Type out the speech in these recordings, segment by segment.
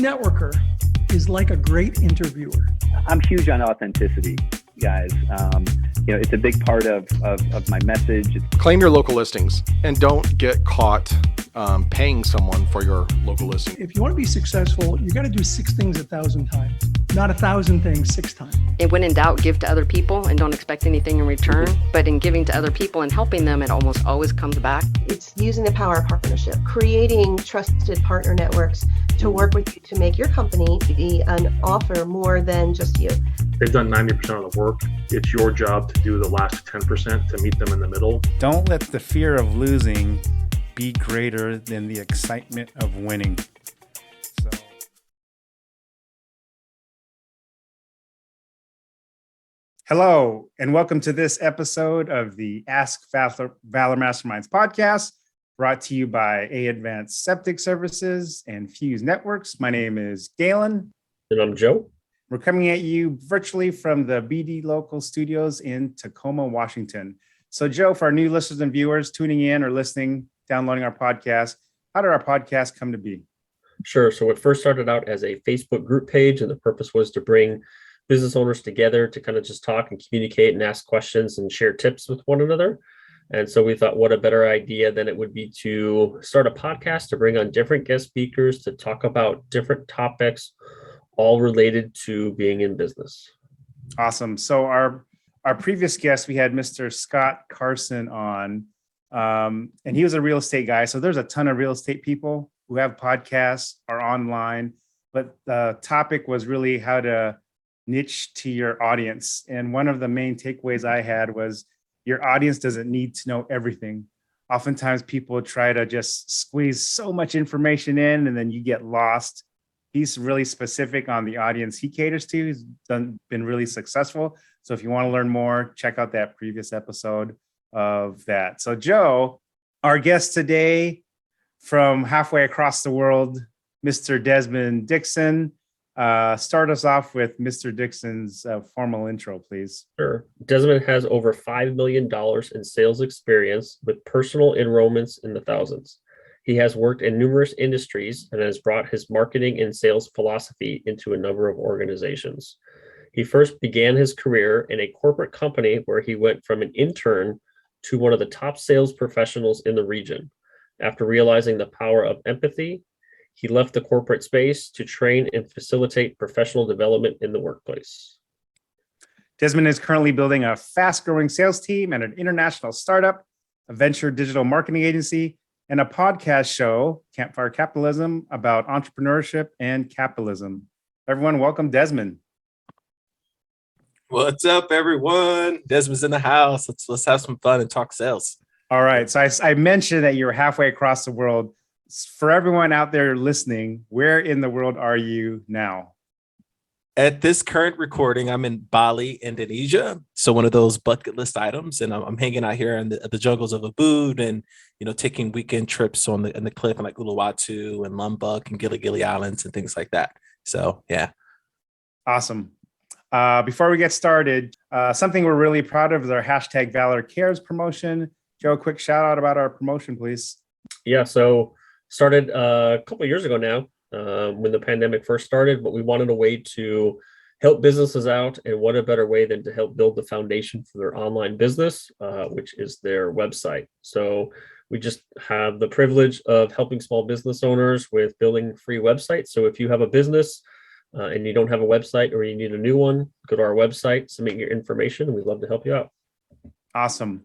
networker is like a great interviewer. I'm huge on authenticity, guys. It's a big part of my message. Claim your local listings and don't get caught paying someone for your local listing. If you want to be successful, you got to do 6 things 1,000 times, not 1,000 things 6 times. And when in doubt, give to other people and don't expect anything in return. But in giving to other people and helping them, it almost always comes back. It's using the power of partnership, creating trusted partner networks to work with you to make your company be an offer more than just you. They've done 90% of the work. It's your job to do the last 10% to meet them in the middle. Don't let the fear of losing be greater than the excitement of winning. Hello, and welcome to this episode of the Ask Valor Masterminds podcast, brought to you by Advanced Septic Services and Fuse Networks. My name is Galen. And I'm Joe. We're coming at you virtually from the BD Local Studios in Tacoma, Washington. So, Joe, for our new listeners and viewers tuning in or listening, downloading our podcast, how did our podcast come to be? Sure. So it first started out as a Facebook group page, and the purpose was to bring business owners together to kind of just talk and communicate and ask questions and share tips with one another. And so we thought, what a better idea than it would be to start a podcast to bring on different guest speakers to talk about different topics, all related to being in business. Awesome. So our previous guest, we had Mr. Scott Carson on, and he was a real estate guy. So there's a ton of real estate people who have podcasts or online, but the topic was really how to niche to your audience. And one of the main takeaways I had was your audience doesn't need to know everything. Oftentimes people try to just squeeze so much information in and then you get lost. He's really specific on the audience he caters to. He's been really successful. So if you want to learn more, check out that previous episode of that. So Joe, our guest today from halfway across the world, Mr. Desmond Dixon. Start us off with Mr. Dixon's formal intro, please. Sure. Desmond has over $5 million in sales experience with personal enrollments in the thousands. He has worked in numerous industries and has brought his marketing and sales philosophy into a number of organizations. He first began his career in a corporate company where he went from an intern to one of the top sales professionals in the region. After realizing the power of empathy, he left the corporate space to train and facilitate professional development in the workplace. Desmond is currently building a fast-growing sales team at an international startup, a venture digital marketing agency, and a podcast show, Campfire Capitalism, about entrepreneurship and capitalism. Everyone, welcome Desmond. What's up, everyone? Desmond's in the house. Let's have some fun and talk sales. All right. So I mentioned that you're halfway across the world. For everyone out there listening, where in the world are you now? At this current recording, I'm in Bali, Indonesia. So one of those bucket list items, and I'm hanging out here in the jungles of Ubud, and taking weekend trips on the cliff in like Uluwatu and Lombok and Gili Gili Islands and things like that. So yeah, awesome. Before we get started, something we're really proud of is our hashtag Valor Cares promotion. Joe, quick shout out about our promotion, please. Yeah. So started a couple of years ago now, when the pandemic first started, but we wanted a way to help businesses out. And what a better way than to help build the foundation for their online business, which is their website. So we just have the privilege of helping small business owners with building free websites. So if you have a business and you don't have a website or you need a new one, go to our website, submit your information, and we'd love to help you out. Awesome.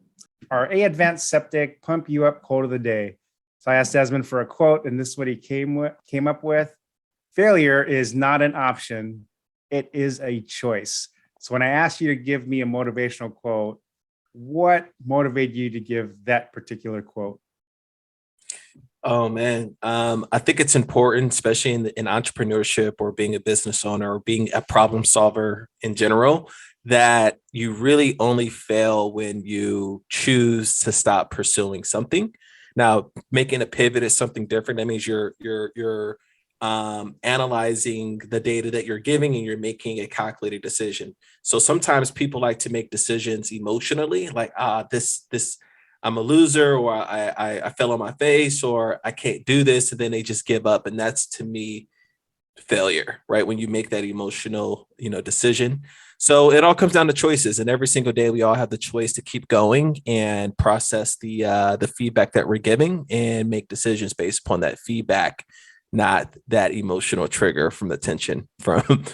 Our Advanced Septic Pump You Up quote of the day. So I asked Desmond for a quote, and this is what he came up with. Failure is not an option. It is a choice. So when I asked you to give me a motivational quote, what motivated you to give that particular quote? Oh, man. I think it's important, especially in entrepreneurship or being a business owner or being a problem solver in general, that you really only fail when you choose to stop pursuing something. Now, making a pivot is something different. That means you're analyzing the data that you're giving and you're making a calculated decision. So sometimes people like to make decisions emotionally, like, this I'm a loser, or I fell on my face, or I can't do this, and then they just give up. And that's, to me, failure, right? When you make that emotional, decision. So it all comes down to choices, and every single day we all have the choice to keep going and process the feedback that we're giving and make decisions based upon that feedback, not that emotional trigger from the tension from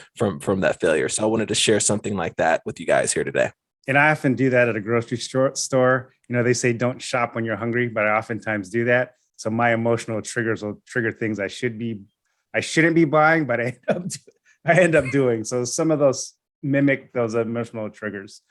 that failure. So I wanted to share something like that with you guys here today. And I often do that at a grocery store. They say don't shop when you're hungry, but I oftentimes do that. So my emotional triggers will trigger things I shouldn't be buying, but I end up doing. So some of those mimic those emotional triggers.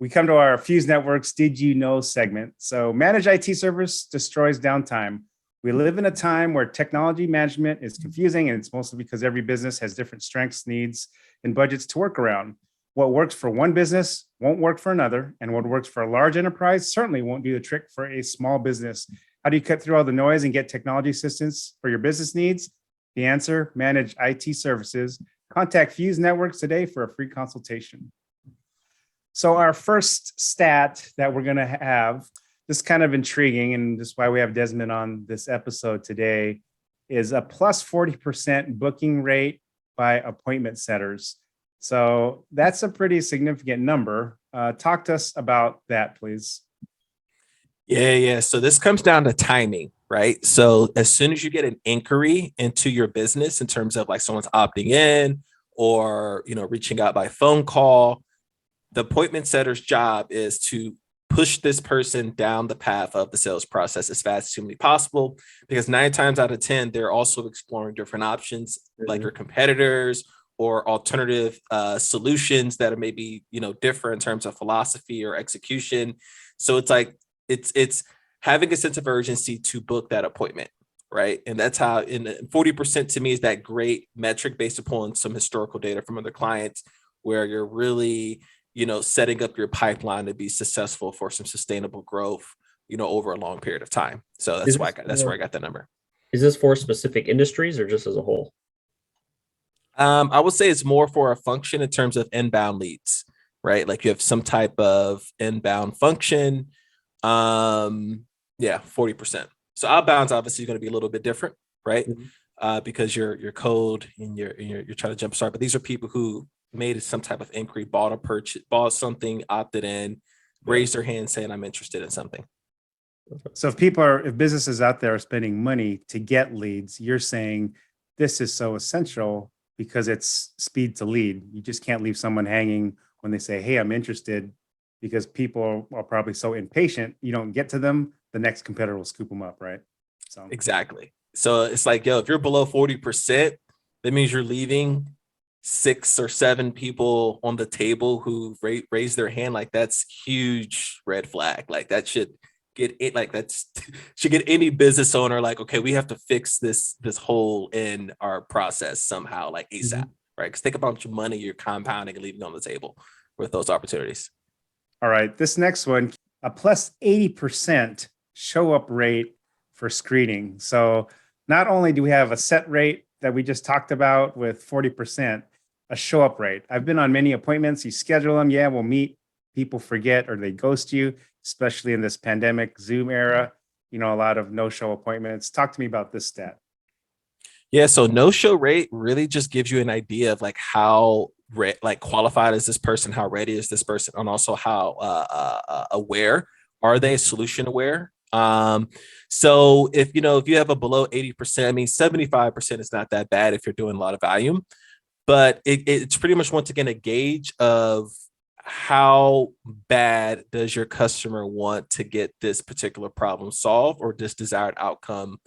We come to our Fuse Networks Did You Know segment. So managed IT service destroys downtime. We live in a time where technology management is confusing, and it's mostly because every business has different strengths, needs, and budgets to work around. What works for one business won't work for another, and what works for a large enterprise certainly won't do the trick for a small business. How do you cut through all the noise and get technology assistance for your business needs? The answer, managed IT services. Contact Fuse Networks today for a free consultation. So our first stat that we're going to have, this is kind of intriguing, and this is why we have Desmond on this episode today, is a plus 40% booking rate by appointment setters. So that's a pretty significant number. Talk to us about that, please. Yeah. So this comes down to timing, right? So as soon as you get an inquiry into your business in terms of like someone's opting in or, reaching out by phone call, the appointment setter's job is to push this person down the path of the sales process as fast as humanly possible, because 9 times out of 10, they're also exploring different options like your competitors or alternative solutions that are maybe, different in terms of philosophy or execution. So it's like, it's having a sense of urgency to book that appointment, right? And that's how, in 40% to me is that great metric based upon some historical data from other clients where you're really, setting up your pipeline to be successful for some sustainable growth, over a long period of time. So that's where I got the number. Is this for specific industries or just as a whole? I would say it's more for a function in terms of inbound leads, right? Like you have some type of inbound function. 40%. So outbound's obviously going to be a little bit different, right? Mm-hmm. Because you're cold and you're trying to jumpstart. But these are people who made some type of inquiry, bought something, opted in, raised their hand saying, I'm interested in something. So if businesses out there are spending money to get leads, you're saying this is so essential because it's speed to lead. You just can't leave someone hanging when they say, hey, I'm interested, because people are probably so impatient, you don't get to them, the next competitor will scoop them up, right? So exactly. So it's like, if you're below 40%, that means you're leaving 6 or 7 people on the table who raise their hand. Like that's huge red flag. Like that should get it. Like should get any business owner like, okay, we have to fix this hole in our process somehow, like ASAP, mm-hmm. right? Because think about your money you're compounding and leaving on the table with those opportunities. All right, this next one, a plus 80% show up rate for screening. So not only do we have a set rate that we just talked about with 40%, a show up rate. I've been on many appointments. You schedule them. Yeah, we'll meet. People forget or they ghost you, especially in this pandemic Zoom era. A lot of no-show appointments. Talk to me about this stat. Yeah, so no-show rate really just gives you an idea of like how qualified is this person, how ready is this person, and also how aware are they, solution aware. So if you have a below 80%, 75% is not that bad if you're doing a lot of volume, but it's pretty much once again a gauge of how bad does your customer want to get this particular problem solved or this desired outcome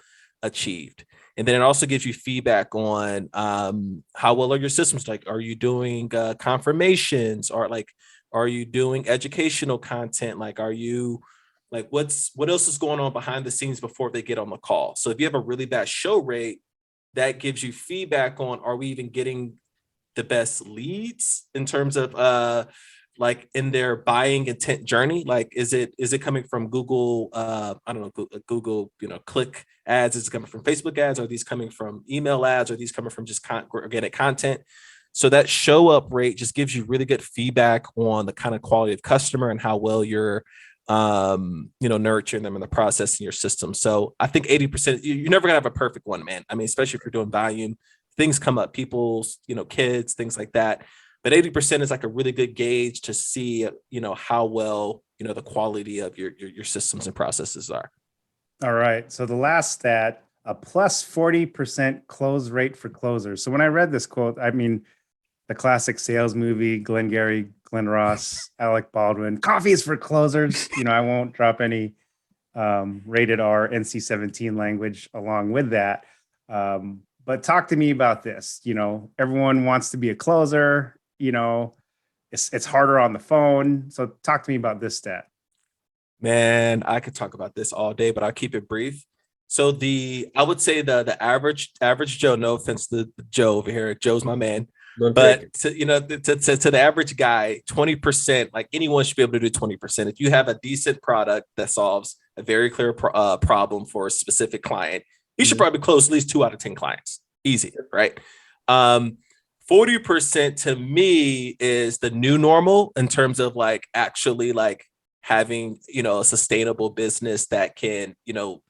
achieved. And then it also gives you feedback on how well are your systems? Like, are you doing confirmations, or like, are you doing educational content? Like, are you like, what else is going on behind the scenes before they get on the call? So if you have a really bad show rate, that gives you feedback on, are we even getting the best leads in terms of like in their buying intent journey? Like, is it coming from Google, Google, click ads? Is it coming from Facebook ads? Are these coming from email ads? Are these coming from just organic content? So that show up rate just gives you really good feedback on the kind of quality of customer and how well you're, nurturing them in the process in your system. So I think 80%, you're never gonna have a perfect one, man. Especially if you're doing volume, things come up, people's, kids, things like that. But 80% is like a really good gauge to see, how well, the quality of your systems and processes are. All right. So the last stat, a plus 40% close rate for closers. So when I read this quote, I mean, the classic sales movie, Glengarry, Glenn Ross, Alec Baldwin, coffee is for closers. I won't drop any rated R NC-17 language along with that. But talk to me about this. Everyone wants to be a closer, it's harder on the phone. So talk to me about this stat. Man, I could talk about this all day, but I'll keep it brief. So I would say the average Joe, no offense to Joe over here, Joe's my man, but to the average guy, 20%, like anyone should be able to do 20%. If you have a decent product that solves a very clear problem for a specific client, you should probably close at least 2 out of 10 clients. Easy, right? 40% to me is the new normal in terms of like actually like having, a sustainable business that can,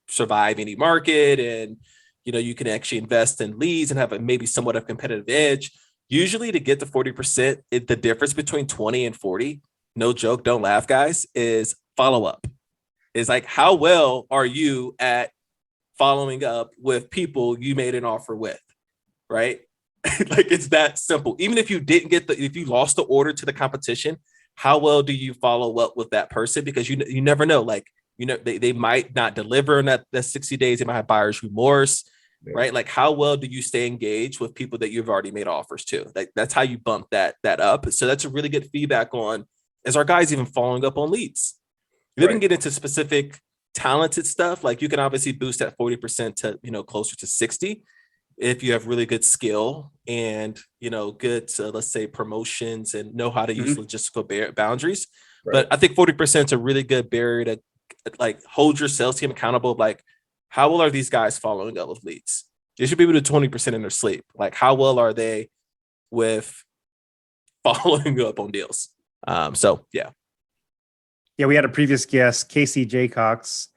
survive any market, and, you can actually invest in leads and have a maybe somewhat of competitive edge. Usually to get to 40%, the difference between 20 and 40, no joke, don't laugh, guys, is follow up. Is like, how well are you at following up with people you made an offer with, right? Like, it's that simple. Even if you didn't if you lost the order to the competition, how well do you follow up with that person? Because you never know, like, they might not deliver in that 60 days. They might have buyer's remorse, right? Like, how well do you stay engaged with people that you've already made offers to? Like, that's how you bump that up. So that's a really good feedback on, is our guys even following up on leads? You can get into specific talented stuff. Like, you can obviously boost that 40% to, closer to 60 if you have really good skill and, good, let's say, promotions and know how to use logistical boundaries. Right. But I think 40% is a really good barrier to like hold your sales team accountable. Like, how well are these guys following up with leads? They should be able to do 20% in their sleep. Like, how well are they with following up on deals? So yeah. Yeah, we had a previous guest, Casey Jaycox.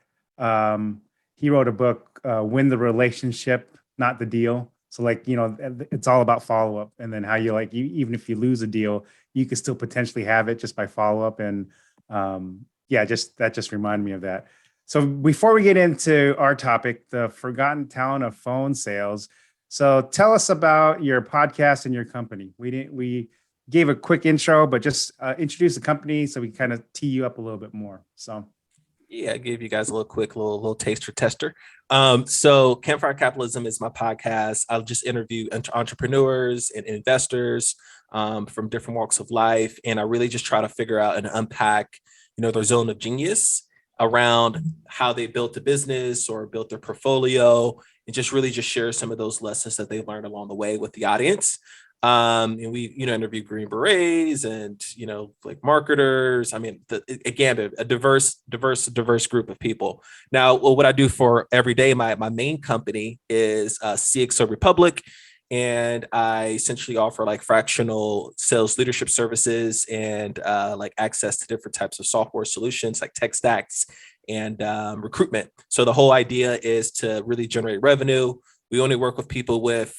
He wrote a book, Win the Relationship, Not the Deal. So like, it's all about follow-up, and then how you even if you lose a deal, you can still potentially have it just by follow-up. And that just reminded me of that. So before we get into our topic, the forgotten talent of phone sales. So tell us about your podcast and your company. We gave a quick intro, but just introduce the company so we kind of tee you up a little bit more. So yeah, I gave you guys a little taster tester. So Campfire Capitalism is my podcast. I'll just interview entrepreneurs and investors from different walks of life. And I really just try to figure out and unpack, their zone of genius around how they built a business or built their portfolio, and just really just share some of those lessons that they've learned along the way with the audience. And we, interview Green Berets and, like marketers. I mean, again, a diverse group of people. Now, what I do for every day, my main company is CXO Republic. And I essentially offer like fractional sales leadership services and like access to different types of software solutions like tech stacks and recruitment. So the whole idea is to really generate revenue. We only work with people with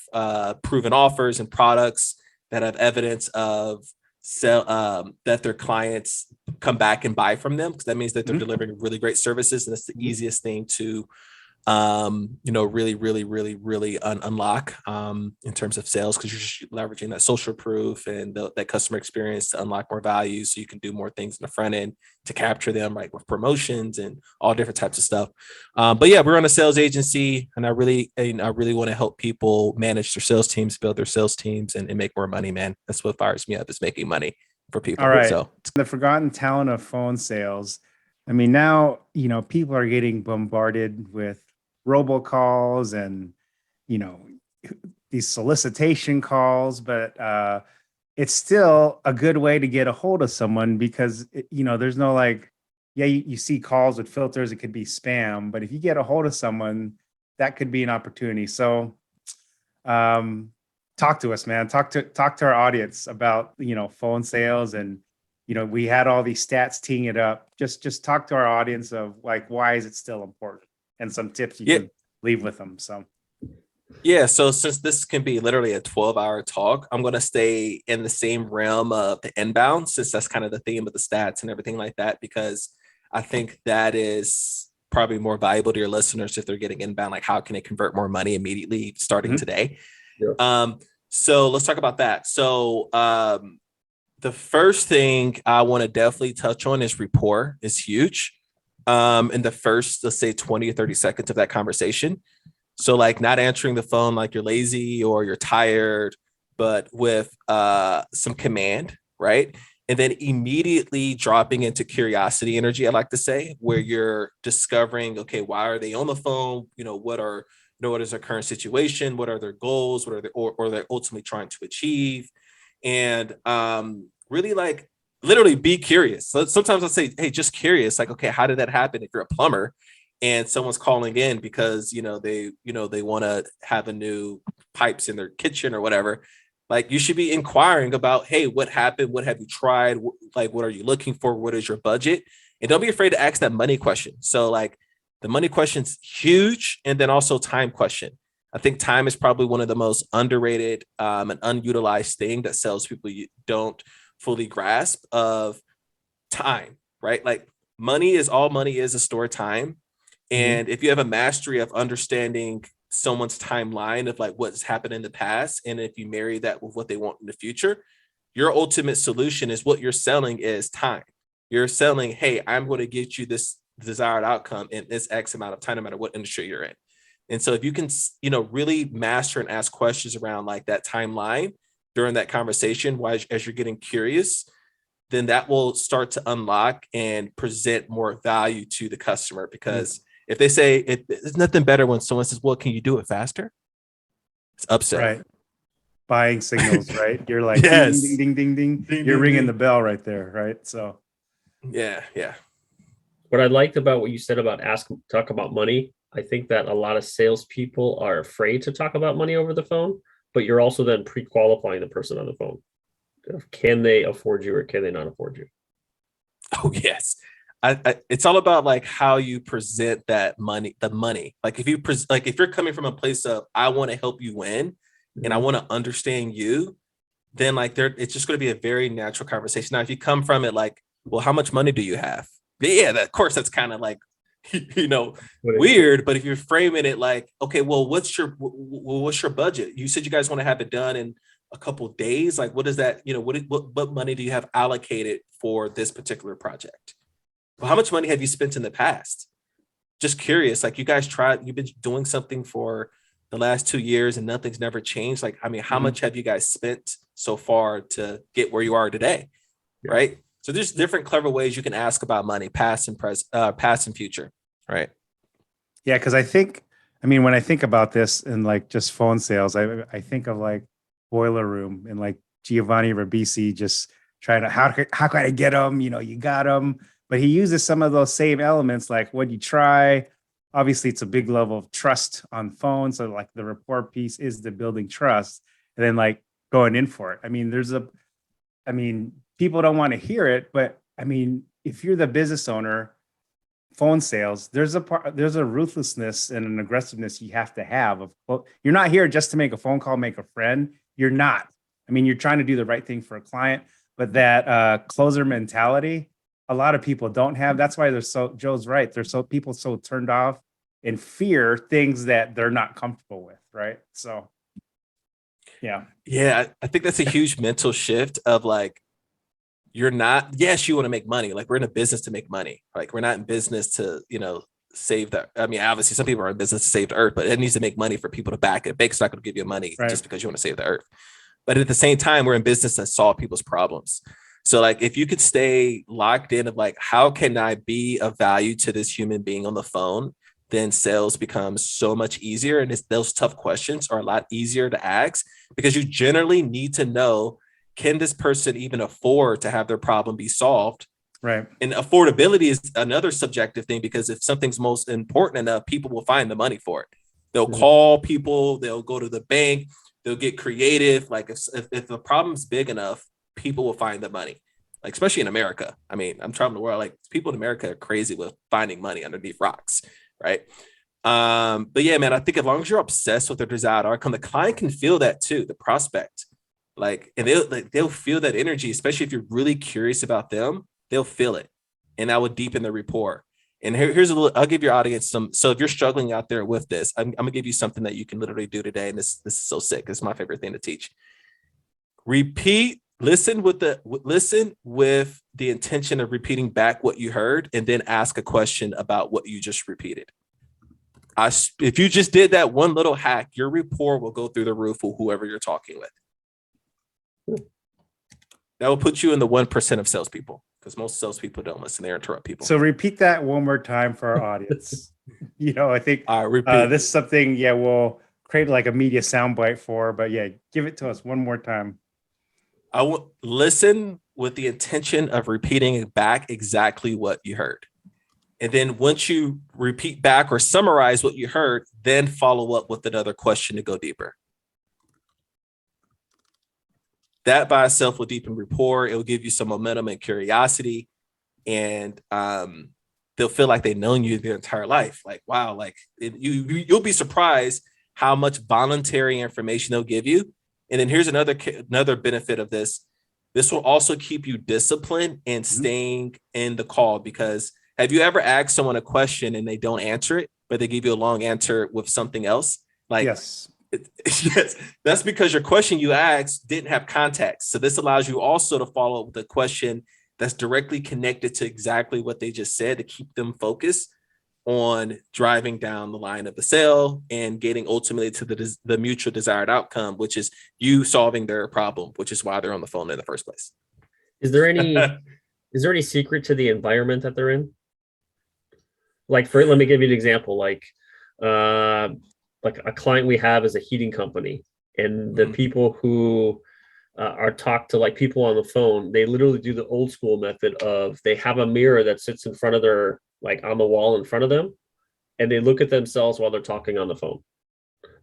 proven offers and products that have evidence of that their clients come back and buy from them, because that means that they're delivering really great services, and that's the easiest thing to really unlock in terms of sales, because you're just leveraging that social proof and that customer experience to unlock more value, so you can do more things in the front end to capture them, right, with promotions and all different types of stuff. But yeah, we're on a sales agency, and I really want to help people manage their sales teams, build their sales teams, and make more money, man. That's what fires me up, is making money for people. All right. So the forgotten talent of phone sales. I mean, now, people are getting bombarded with robocalls and, these solicitation calls, but it's still a good way to get a hold of someone, because, there's no you see calls with filters, it could be spam, but if you get a hold of someone, that could be an opportunity. So talk to us, man. Talk to our audience about, phone sales. And, we had all these stats teeing it up. Just talk to our audience of like, why is it still important, and some tips you can leave with them. So Yeah, so since this can be literally a 12-hour talk, I'm going to stay in the same realm of the inbound, since that's kind of the theme of the stats and everything like that, because I think that is probably more valuable to your listeners if they're getting inbound, like how can they convert more money immediately starting today. So let's talk about that. So the first thing I want to definitely touch on is rapport is huge. In the first, let's say 20 or 30 seconds of that conversation. So like not answering the phone like you're lazy or you're tired, but with some command, right? And then immediately dropping into curiosity energy, I like to say, where you're discovering, okay, why are they on the phone? What is their current situation? What are their goals? What are they, or they're ultimately trying to achieve? And really like literally be curious. So sometimes I'll say, hey, just curious, like, okay, how did that happen? If you're a plumber and someone's calling in because, they want to have a new pipes in their kitchen or whatever, like you should be inquiring about, hey, what happened? What have you tried? Like, what are you looking for? What is your budget? And don't be afraid to ask that money question. So like the money question's huge. And then also time question. I think time is probably one of the most underrated and unutilized thing that salespeople don't fully grasp of time, right? Like money is a store time. And if you have a mastery of understanding someone's timeline of like what's happened in the past, and if you marry that with what they want in the future, your ultimate solution is what you're selling is time. You're selling, hey, I'm going to get you this desired outcome in this X amount of time, no matter what industry you're in. And so if you can, really master and ask questions around like that timeline during that conversation, as you're getting curious, then that will start to unlock and present more value to the customer. Because if they say it's nothing better when someone says, well, can you do it faster? It's upset. Right. Buying signals, right? You're like, yes. ding, ding, ding, ding, ding. You're ringing the bell right there, right? So. Yeah. What I liked about what you said about talk about money, I think that a lot of salespeople are afraid to talk about money over the phone, but you're also then pre-qualifying the person on the phone. Can they afford you or can they not afford you? Oh, yes. It's all about like how you present that money, the money. Like if you're coming from a place of, I want to help you win and I want to understand you, then like it's just going to be a very natural conversation. Now, if you come from it like, well, how much money do you have? Yeah, of course, that's kind of like, weird. But if you're framing it like, okay, well, what's your budget? You said you guys want to have it done in a couple of days. Like, what is that? What money do you have allocated for this particular project? Well, how much money have you spent in the past? Just curious. Like, you've been doing something for the last 2 years and nothing's never changed. Like, I mean, how much have you guys spent so far to get where you are today? Yeah. Right. So there's different clever ways you can ask about money, past and future. Right. Yeah. Cause when I think about this and like just phone sales, I think of like Boiler Room and like Giovanni Ribisi just trying to, how can I get them? You got them. But he uses some of those same elements, like what you try. Obviously, it's a big level of trust on phone. So like the rapport piece is the building trust and then like going in for it. People don't want to hear it, but if you're the business owner, phone sales, there's a ruthlessness and an aggressiveness you have to have. You're not here just to make a phone call, make a friend. You're not. You're trying to do the right thing for a client, but that closer mentality, a lot of people don't have. That's why Joe's right. People so turned off and fear things that they're not comfortable with. Right. So, yeah. Yeah. I think that's a huge mental shift of like, you want to make money. Like, we're in a business to make money. Like, we're not in business to, save the, obviously some people are in business to save the earth, but it needs to make money for people to back it. Bank's not going to give you money just because you want to save the earth. But at the same time, we're in business to solve people's problems. So like, if you could stay locked in of like, how can I be of value to this human being on the phone, then sales becomes so much easier. And those tough questions are a lot easier to ask because you generally need to know, can this person even afford to have their problem be solved? Right. And affordability is another subjective thing, because if something's most important enough, people will find the money for it. They'll call people, they'll go to the bank, they'll get creative. Like if the problem's big enough, people will find the money, like, especially in America. I'm traveling the world, like people in America are crazy with finding money underneath rocks. Right. But yeah, man, I think as long as you're obsessed with their desired outcome, the client can feel that too, the prospect. And they'll feel that energy, especially if you're really curious about them, they'll feel it. And that will deepen the rapport. And here's I'll give your audience some. So if you're struggling out there with this, I'm gonna give you something that you can literally do today. And this is so sick. This is my favorite thing to teach. Listen with the intention of repeating back what you heard, and then ask a question about what you just repeated. If you just did that one little hack, your rapport will go through the roof with whoever you're talking with. That will put you in the 1% of salespeople, because most salespeople don't listen; they interrupt people. So repeat that one more time for our audience. I think this is something, we'll create like a media soundbite for, but give it to us one more time. I will listen with the intention of repeating back exactly what you heard. And then once you repeat back or summarize what you heard, then follow up with another question to go deeper. That by itself will deepen rapport. It will give you some momentum and curiosity. And they'll feel like they've known you their entire life. Like, wow, you'll be surprised how much voluntary information they'll give you. And then here's another benefit of this. This will also keep you disciplined and staying in the call, because have you ever asked someone a question and they don't answer it, but they give you a long answer with something else? Yes. Yes, that's because your question you asked didn't have context. So this allows you also to follow up with a question that's directly connected to exactly what they just said, to keep them focused on driving down the line of the sale and getting ultimately to the mutual desired outcome, which is you solving their problem, which is why they're on the phone in the first place. Is there any secret to the environment that they're in? Let me give you an example. Like a client we have is a heating company, and the people who are talked to, like people on the phone, they literally do the old school method of they have a mirror that sits in front of their, like on the wall in front of them, and they look at themselves while they're talking on the phone.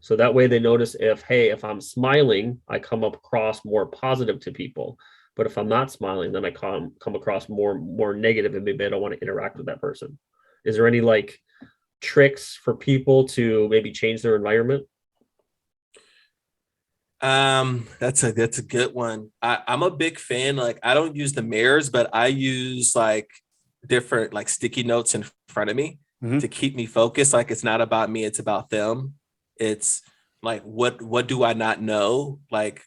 So that way they notice if I'm smiling, I come across more positive to people. But if I'm not smiling, then I come across more negative, and maybe I don't want to interact with that person. Is there any tricks for people to maybe change their environment? That's a good one. I'm a big fan. I don't use the mirrors, but I use different sticky notes in front of me to keep me focused. It's not about me, it's about them. It's what do I not know?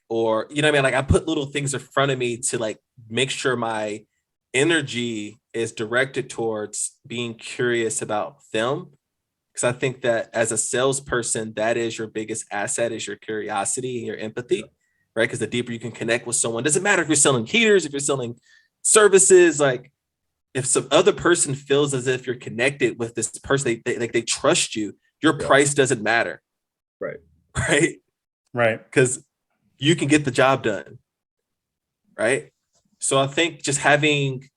Or you know what I mean? I put little things in front of me to make sure my energy is directed towards being curious about them. Because I think that as a salesperson, that is your biggest asset, is your curiosity and your empathy, right? Because the deeper you can connect with someone, doesn't matter if you're selling heaters, if you're selling services, if some other person feels as if you're connected with this person, they trust you, your price doesn't matter. Right. Because you can get the job done. Right. So I think just having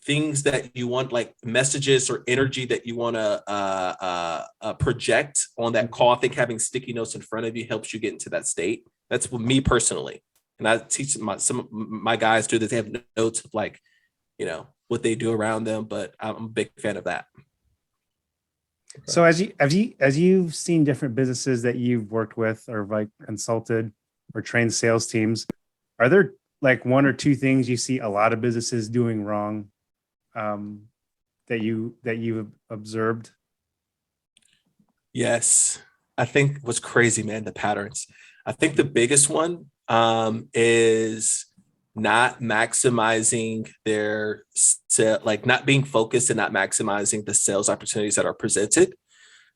things that you want, messages or energy that you want to project on that call. I think having sticky notes in front of you helps you get into that state. That's with me personally. And I teach some of my guys do this. They have notes of what they do around them, but I'm a big fan of that. So as you've seen different businesses that you've worked with or consulted or trained sales teams, are there one or two things you see a lot of businesses doing wrong that you've observed? Yes. I think what's crazy, man, the patterns. I think the biggest one is not maximizing their not being focused and not maximizing the sales opportunities that are presented.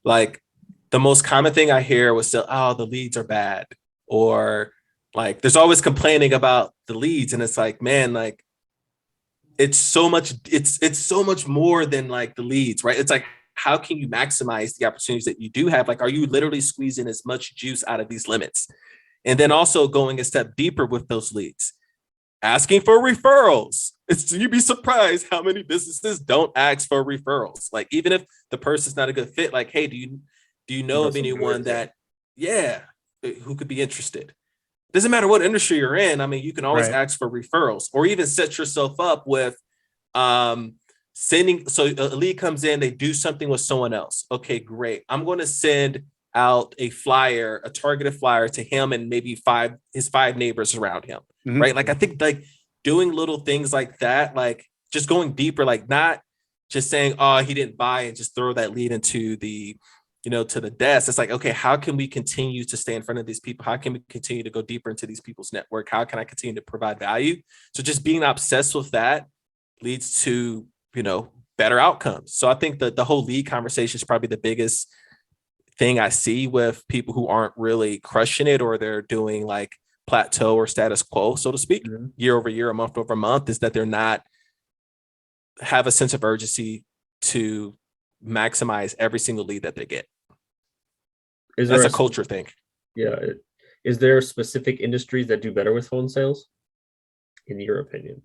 The most common thing I hear was the leads are bad, or there's always complaining about the leads. And it's man, it's so much more than the leads, right? It's how can you maximize the opportunities that you do have? Are you literally squeezing as much juice out of these limits? And then also going a step deeper with those leads, asking for referrals. You'd be surprised how many businesses don't ask for referrals. Even if the person's not a good fit, hey, do you know of anyone that, who could be interested? Doesn't matter what industry you're in. I mean, you can always ask for referrals, or even set yourself up with sending, so a lead comes in, they do something with someone else. Okay, great. I'm going to send out a flyer, a targeted flyer to him and maybe his five neighbors around him, right? Like, I think like doing little things like that, like just going deeper, like not just saying, oh, he didn't buy and just throw that lead into the, to the desk. It's like, okay, how can we continue to stay in front of these people? How can we continue to go deeper into these people's network? How can I continue to provide value? So just being obsessed with that leads to, better outcomes. So I think that the whole lead conversation is probably the biggest thing I see with people who aren't really crushing it, or they're doing like plateau or status quo, so to speak, year over year, or month over month, is that they're not have a sense of urgency to maximize every single lead that they get. That's a culture thing. Yeah. Is there specific industries that do better with phone sales, in your opinion?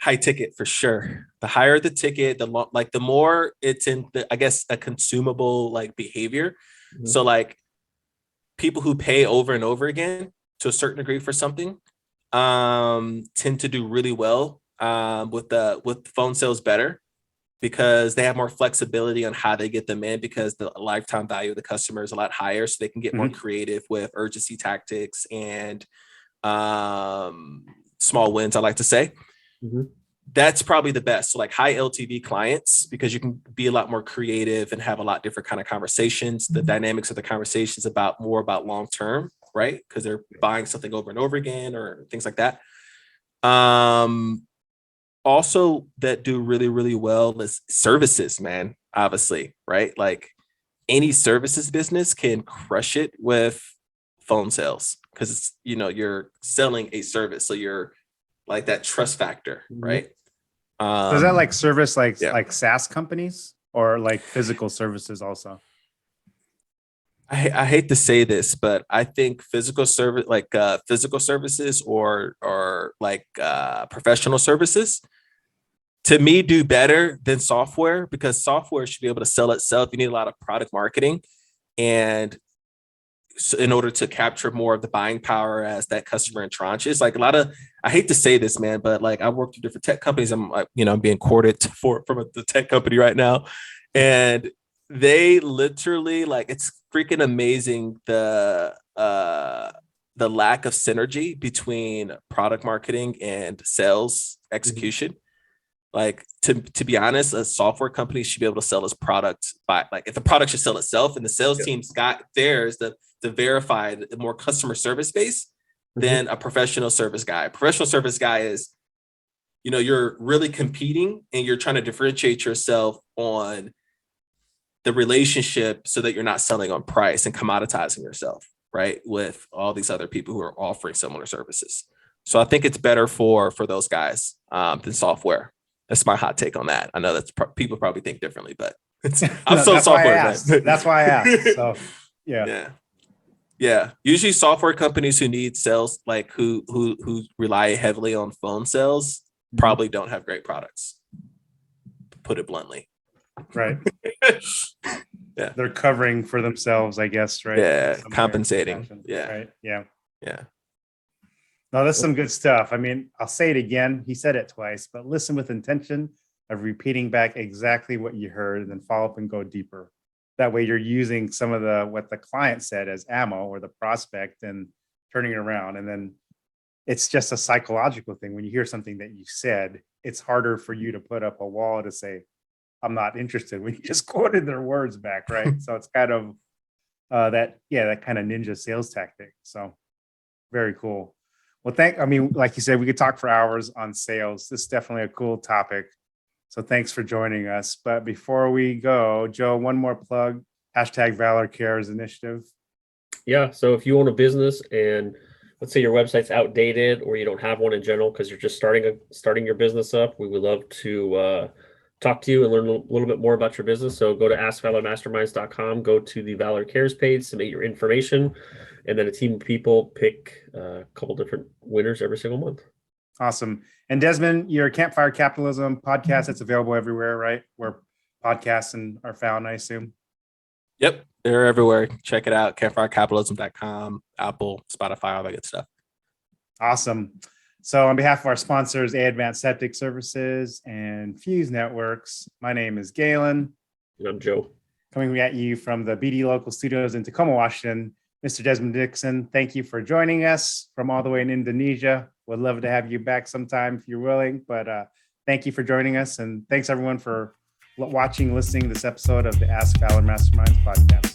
High ticket for sure. The higher the ticket, the more it's in the, I guess, a consumable like behavior. So like people who pay over and over again to a certain degree for something tend to do really well with phone sales better, because they have more flexibility on how they get them in, because the lifetime value of the customer is a lot higher, so they can get more creative with urgency tactics and small wins, I like to say. That's probably the best. So like high LTV clients, because you can be a lot more creative and have a lot different kind of conversations. The dynamics of the conversations more about long-term, right? Because they're buying something over and over again or things like that. Also that do really, really well is services, man, obviously, right? Like any services business can crush it with phone sales, because it's, you're selling a service. So you're like that trust factor, right? So is that like service, like SaaS companies, or like physical services also? I hate to say this, but I think physical services or like professional services, to me, do better than software, because software should be able to sell itself. You need a lot of product marketing, and so in order to capture more of the buying power as that customer in tranches. Like I hate to say this, man, but like I worked with different tech companies. I'm like, I'm being courted from the tech company right now. And they literally, like, it's freaking amazing the lack of synergy between product marketing and sales execution. Like to be honest, a software company should be able to sell its product if the product should sell itself, and the sales team's got theirs to verify the more customer service base than a professional service guy. Professional service guy is, you're really competing and you're trying to differentiate yourself on the relationship so that you're not selling on price and commoditizing yourself, right? With all these other people who are offering similar services. So I think it's better for those guys than software. That's my hot take on that. I know that's people probably think differently, but I'm still software. That's why I asked. So yeah. Usually software companies who need sales, like who rely heavily on phone sales, probably don't have great products, to put it bluntly. Right. Yeah. They're covering for themselves, I guess, right? Yeah. Compensating. Yeah. Right. Yeah. Yeah. No, that's some good stuff. I mean, I'll say it again. He said it twice, but listen with intention of repeating back exactly what you heard, and then follow up and go deeper. That way you're using some of what the client said as ammo, or the prospect, and turning it around. And then it's just a psychological thing. When you hear something that you said, it's harder for you to put up a wall to say, I'm not interested, when you just quoted their words back, right? So it's kind of that kind of ninja sales tactic. So very cool. Well, like you said, we could talk for hours on sales. This is definitely a cool topic. So thanks for joining us. But before we go, Joe, one more plug, #Valor Cares initiative. Yeah. So if you own a business and let's say your website's outdated, or you don't have one in general because you're just starting your business up, we would love to talk to you and learn a little bit more about your business. So go to askvalormasterminds.com, go to the Valor Cares page, submit your information, and then a team of people pick a couple different winners every single month. Awesome. And Desmond, your Campfire Capitalism podcast, it's available everywhere, right? Where podcasts are found, I assume. Yep. They're everywhere. Check it out. CampfireCapitalism.com, Apple, Spotify, all that good stuff. Awesome. So on behalf of our sponsors, Advanced Septic Services and Fuse Networks, my name is Galen. And I'm Joe. Coming at you from the BD Local Studios in Tacoma, Washington. Mr. Desmond Dixon, thank you for joining us from all the way in Indonesia. Would love to have you back sometime if you're willing, but thank you for joining us. And thanks everyone for watching, listening to this episode of the Ask Valor Masterminds podcast.